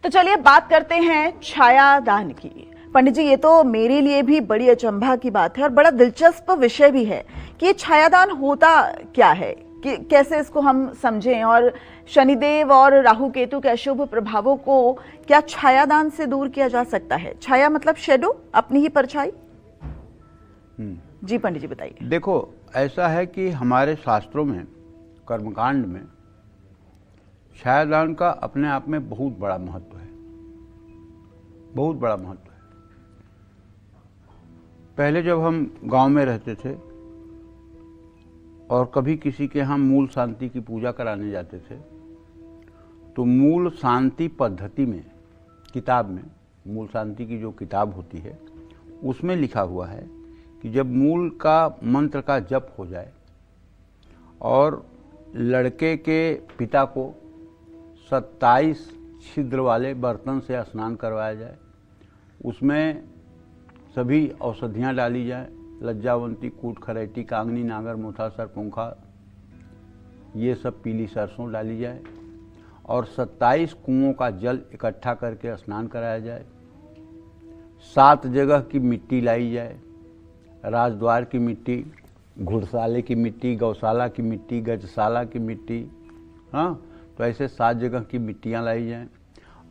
तो चलिए बात करते हैं छायादान की। पंडित जी, ये तो मेरे लिए भी बड़ी अचंभा की बात है और बड़ा दिलचस्प विषय भी है कि छायादान होता क्या है, कि कैसे इसको हम समझें, और शनिदेव और राहु केतु के अशुभ प्रभावों को क्या छायादान से दूर किया जा सकता है? छाया मतलब शेडो, अपनी ही परछाई। जी पंडित जी बताइए। देखो, ऐसा है कि हमारे शास्त्रों में, कर्मकांड में छायादान का अपने आप में बहुत बड़ा महत्व है, बहुत बड़ा महत्व है। पहले जब हम गांव में रहते थे और कभी किसी के यहाँ मूल शांति की पूजा कराने जाते थे, तो मूल शांति पद्धति में, किताब में, मूल शांति की जो किताब होती है उसमें लिखा हुआ है कि जब मूल का मंत्र का जप हो जाए और लड़के के पिता को 27 छिद्र वाले बर्तन से स्नान करवाया जाए, उसमें सभी औषधियाँ डाली जाए, लज्जावंती, कूट, खरेटी, कांगनी, नागर, मोथा, सरपुंखा, ये सब पीली सरसों डाली जाए और 27 कुओं का जल इकट्ठा करके स्नान कराया जाए। 7 जगह की मिट्टी लाई जाए, राजद्वार की मिट्टी, घुड़साले की मिट्टी, गौशाला की मिट्टी, गजशाला की मिट्टी, हाँ, तो ऐसे 7 जगह की मिट्टियाँ लाई जाएं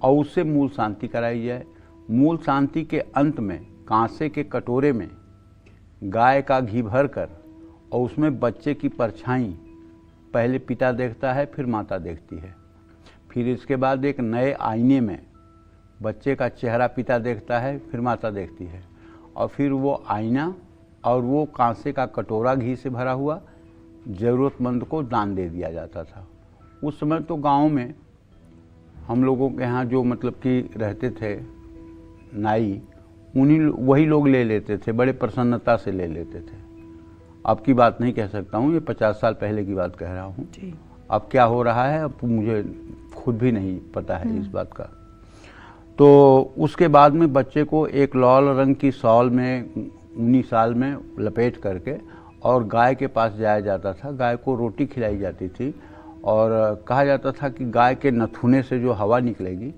और उससे मूल शांति कराई जाए। मूल शांति के अंत में कांसे के कटोरे में गाय का घी भर कर और उसमें बच्चे की परछाई पहले पिता देखता है, फिर माता देखती है, फिर इसके बाद एक नए आईने में बच्चे का चेहरा पिता देखता है, फिर माता देखती है, और फिर वो आईना और वो कांसे का कटोरा घी से भरा हुआ ज़रूरतमंद को दान दे दिया जाता था। उस समय तो गांव में हम लोगों के यहाँ जो मतलब कि रहते थे नाई, वही लोग ले लेते थे, बड़े प्रसन्नता से ले लेते थे। अब की बात नहीं कह सकता हूँ, ये 50 साल पहले की बात कह रहा हूँ। अब क्या हो रहा है अब मुझे खुद भी नहीं पता है इस बात का। तो उसके बाद में बच्चे को एक लाल रंग की शॉल में, ऊनी शाल में लपेट करके और गाय के पास जाया जाता था। गाय को रोटी खिलाई जाती थी और कहा जाता था कि गाय के नथुने से जो हवा निकलेगी,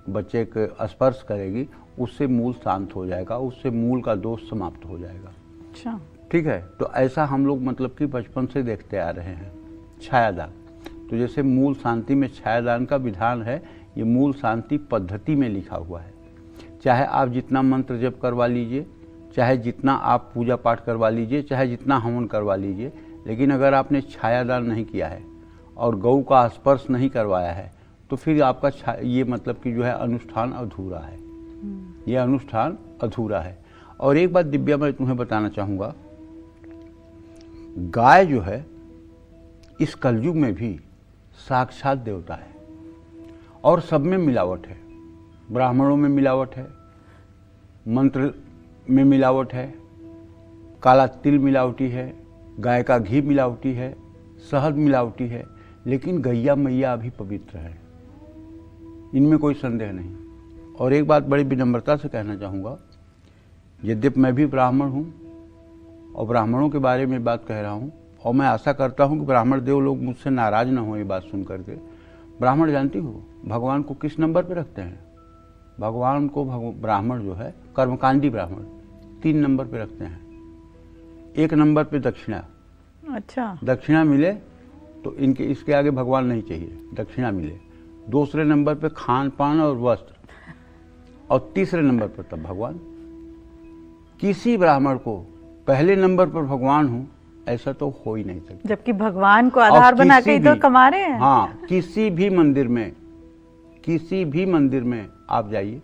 बच्चे के स्पर्श करेगी, उससे मूल शांत हो जाएगा, उससे मूल का दोष समाप्त हो जाएगा। अच्छा, ठीक है। तो ऐसा हम लोग मतलब कि बचपन से देखते आ रहे हैं छायादान। तो जैसे मूल शांति में छायादान का विधान है, ये मूल शांति पद्धति में लिखा हुआ है। चाहे आप जितना मंत्र जप करवा लीजिए, चाहे जितना आप पूजा पाठ करवा लीजिए, चाहे जितना हवन करवा लीजिए, लेकिन अगर आपने छायादान नहीं किया है और गौ का स्पर्श नहीं करवाया है तो फिर आपका ये मतलब कि जो है अनुष्ठान अधूरा है, ये अनुष्ठान अधूरा है। और एक बात दिव्या मैं तुम्हें बताना चाहूँगा, गाय जो है इस कलयुग में भी साक्षात देवता है और सब में मिलावट है। ब्राह्मणों में मिलावट है, मंत्र में मिलावट है, काला तिल मिलावटी है, गाय का घी मिलावटी है, शहद मिलावटी है, लेकिन गैया मैया अभी पवित्र है, इनमें कोई संदेह नहीं। और एक बात बड़ी विनम्रता से कहना चाहूँगा, यद्यपि मैं भी ब्राह्मण हूँ और ब्राह्मणों के बारे में बात कह रहा हूँ, और मैं आशा करता हूँ कि ब्राह्मण देव लोग मुझसे नाराज ना हो ये बात सुन करके। ब्राह्मण जानती हो भगवान को किस नंबर पे रखते हैं? भगवान को ब्राह्मण जो है, कर्मकांडी ब्राह्मण, 3 नंबर पे रखते हैं। 1 नंबर पे दक्षिणा। अच्छा, दक्षिणा मिले तो इसके आगे भगवान नहीं चाहिए, दक्षिणा मिले। दूसरे नंबर पे खान पान और वस्त्र, और तीसरे नंबर पर तब भगवान। किसी ब्राह्मण को पहले नंबर पर भगवान हो ऐसा तो हो ही नहीं सकता, जबकि भगवान को आधार बना के तो कमा रहे हैं। हाँ, किसी भी मंदिर में आप जाइए,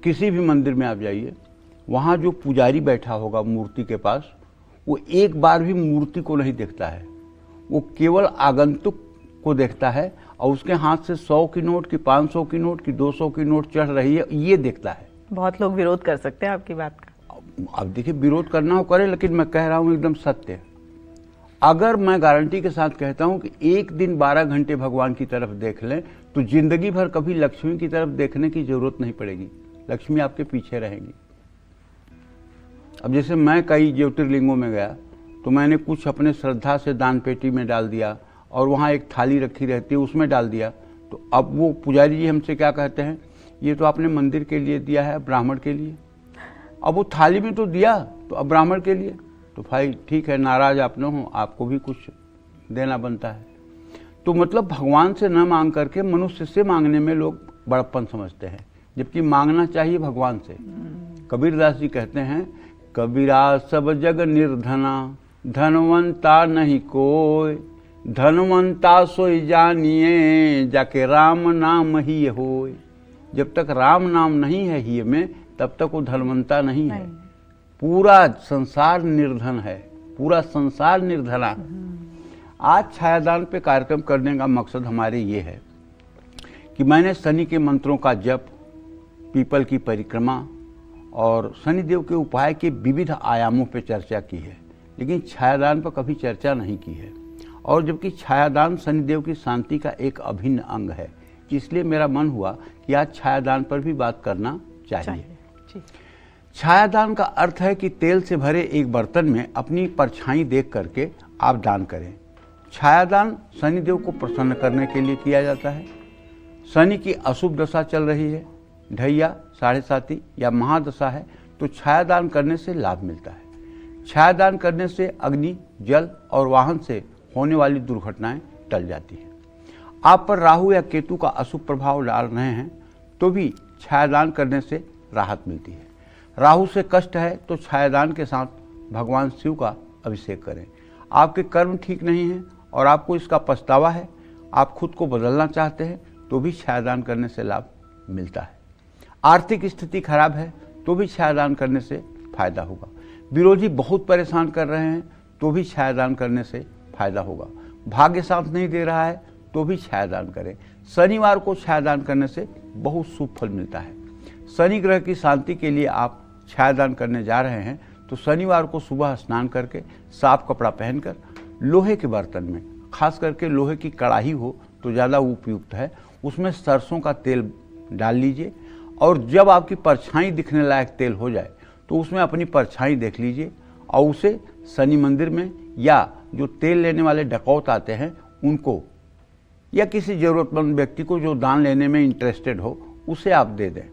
किसी भी मंदिर में आप जाइए, वहाँ जो पुजारी बैठा होगा मूर्ति के पास, वो एक बार भी मूर्ति को नहीं देखता है, वो केवल आगंतुक को देखता है और उसके हाथ से 100 की नोट की, 500 की नोट की, 200 की नोट चढ़ रही है, ये देखता है। बहुत लोग विरोध कर सकते हैं आपकी बात का। अब देखिए, विरोध करना हो करे, लेकिन मैं कह रहा हूँ एकदम सत्य। अगर मैं गारंटी के साथ कहता हूँ कि एक दिन 12 घंटे भगवान की तरफ देख लें तो जिंदगी भर कभी लक्ष्मी की तरफ देखने की जरूरत नहीं पड़ेगी, लक्ष्मी आपके पीछे रहेगी। अब जैसे मैं कई ज्योतिर्लिंगों में गया तो मैंने कुछ अपने श्रद्धा से दान पेटी में डाल दिया और वहाँ एक थाली रखी रहती है उसमें डाल दिया, तो अब वो पुजारी जी हमसे क्या कहते हैं, ये तो आपने मंदिर के लिए दिया है, ब्राह्मण के लिए। अब वो थाली में तो दिया, तो अब ब्राह्मण के लिए, तो भाई ठीक है, नाराज आप न हो, आपको भी कुछ देना बनता है। तो मतलब भगवान से न मांग करके मनुष्य से मांगने में लोग बड़प्पन समझते हैं, जबकि मांगना चाहिए भगवान से। कबीरदास जी कहते हैं, कबीरा सब जग निर्धना, धनवंता नहीं कोई, धनवंता सोई जानिए, जाके राम नाम ही होय। जब तक राम नाम नहीं है ही में, तब तक वो धनवंता नहीं है। पूरा संसार निर्धन है, पूरा संसार निर्धना। आज छायादान पे कार्यक्रम करने का मकसद हमारे ये है कि मैंने शनि के मंत्रों का जप, पीपल की परिक्रमा और शनिदेव के उपाय के विविध आयामों पे चर्चा की है, लेकिन छायादान पर कभी चर्चा नहीं की है। और जबकि छायादान शनिदेव की शांति का एक अभिन्न अंग है, इसलिए मेरा मन हुआ कि आज छायादान पर भी बात करना चाहिए। छायादान का अर्थ है कि तेल से भरे एक बर्तन में अपनी परछाई देख करके आप दान करें। छायादान शनिदेव को प्रसन्न करने के लिए किया जाता है। शनि की अशुभ दशा चल रही है, ढैया, साढ़े साती या महादशा है, तो छायादान करने से लाभ मिलता है। छायादान करने से अग्नि, जल और वाहन से होने वाली दुर्घटनाएं टल जाती हैं। आप पर राहु या केतु का अशुभ प्रभाव डाल रहे हैं तो भी छायादान करने से राहत मिलती है। राहु से कष्ट है तो छायादान के साथ भगवान शिव का अभिषेक करें। आपके कर्म ठीक नहीं है और आपको इसका पछतावा है, आप खुद को बदलना चाहते हैं, तो भी छायादान करने से लाभ मिलता है। आर्थिक स्थिति खराब है तो भी छायादान करने से फायदा होगा। विरोधी बहुत परेशान कर रहे हैं तो भी छायादान करने से फायदा होगा। भाग्य साथ नहीं दे रहा है तो भी छायादान करें। शनिवार को छायादान करने से बहुत शुभ फल मिलता है। शनि ग्रह की शांति के लिए आप छायादान करने जा रहे हैं तो शनिवार को सुबह स्नान करके साफ कपड़ा पहनकर लोहे के बर्तन में, खास करके लोहे की कढ़ाई हो तो ज़्यादा उपयुक्त है, उसमें सरसों का तेल डाल लीजिए और जब आपकी परछाई दिखने लायक तेल हो जाए तो उसमें अपनी परछाई देख लीजिए और उसे शनि मंदिर में या जो तेल लेने वाले डकौत आते हैं उनको या किसी जरूरतमंद व्यक्ति को जो दान लेने में इंटरेस्टेड हो उसे आप दे दें।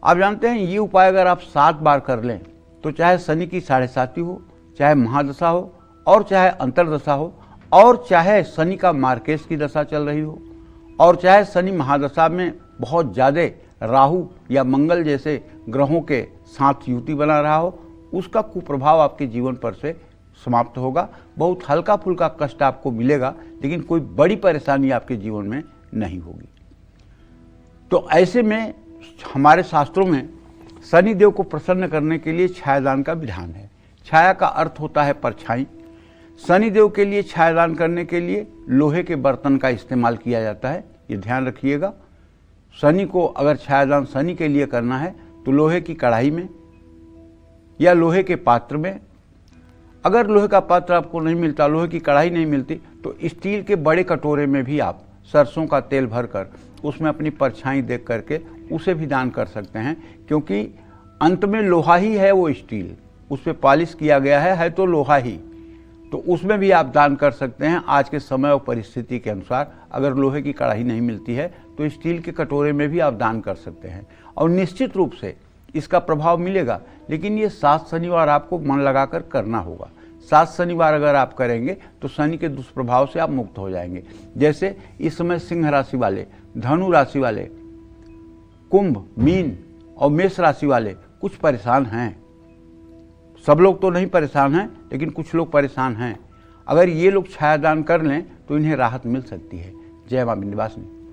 आप जानते हैं ये उपाय अगर आप 7 बार कर लें तो चाहे शनि की साढ़े साती हो, चाहे महादशा हो और चाहे अंतरदशा हो और चाहे शनि का मार्केश की दशा चल रही हो और चाहे शनि महादशा में बहुत ज़्यादा राहु या मंगल जैसे ग्रहों के साथ युति बना रहा हो, उसका कुप्रभाव आपके जीवन पर से समाप्त होगा। बहुत हल्का फुल्का कष्ट आपको मिलेगा लेकिन कोई बड़ी परेशानी आपके जीवन में नहीं होगी। तो ऐसे में हमारे शास्त्रों में शनिदेव को प्रसन्न करने के लिए छायादान का विधान है। छाया का अर्थ होता है परछाई। शनिदेव के लिए छायादान करने के लिए लोहे के बर्तन का इस्तेमाल किया जाता है, ये ध्यान रखिएगा। शनि को अगर छायादान शनि के लिए करना है तो लोहे की कढ़ाई में या लोहे के पात्र में, अगर लोहे का पात्र आपको नहीं मिलता, लोहे की कढ़ाई नहीं मिलती, तो स्टील के बड़े कटोरे में भी आप सरसों का तेल भरकर उसमें अपनी परछाई देख करके उसे भी दान कर सकते हैं, क्योंकि अंत में लोहा ही है वो स्टील, उस पर पॉलिश किया गया है तो लोहा ही, तो उसमें भी आप दान कर सकते हैं। आज के समय और परिस्थिति के अनुसार अगर लोहे की कढ़ाई नहीं मिलती है तो स्टील के कटोरे में भी आप दान कर सकते हैं और निश्चित रूप से इसका प्रभाव मिलेगा। लेकिन ये 7 शनिवार आपको मन लगाकर करना होगा। 7 शनिवार अगर आप करेंगे तो शनि के दुष्प्रभाव से आप मुक्त हो जाएंगे। जैसे इस समय सिंह राशि वाले, धनु राशि वाले, कुंभ, मीन और मेष राशि वाले कुछ परेशान हैं। सब लोग तो नहीं परेशान हैं लेकिन कुछ लोग परेशान हैं। अगर ये लोग छायादान कर लें तो इन्हें राहत मिल सकती है। जय मां विंध्यवासिनी।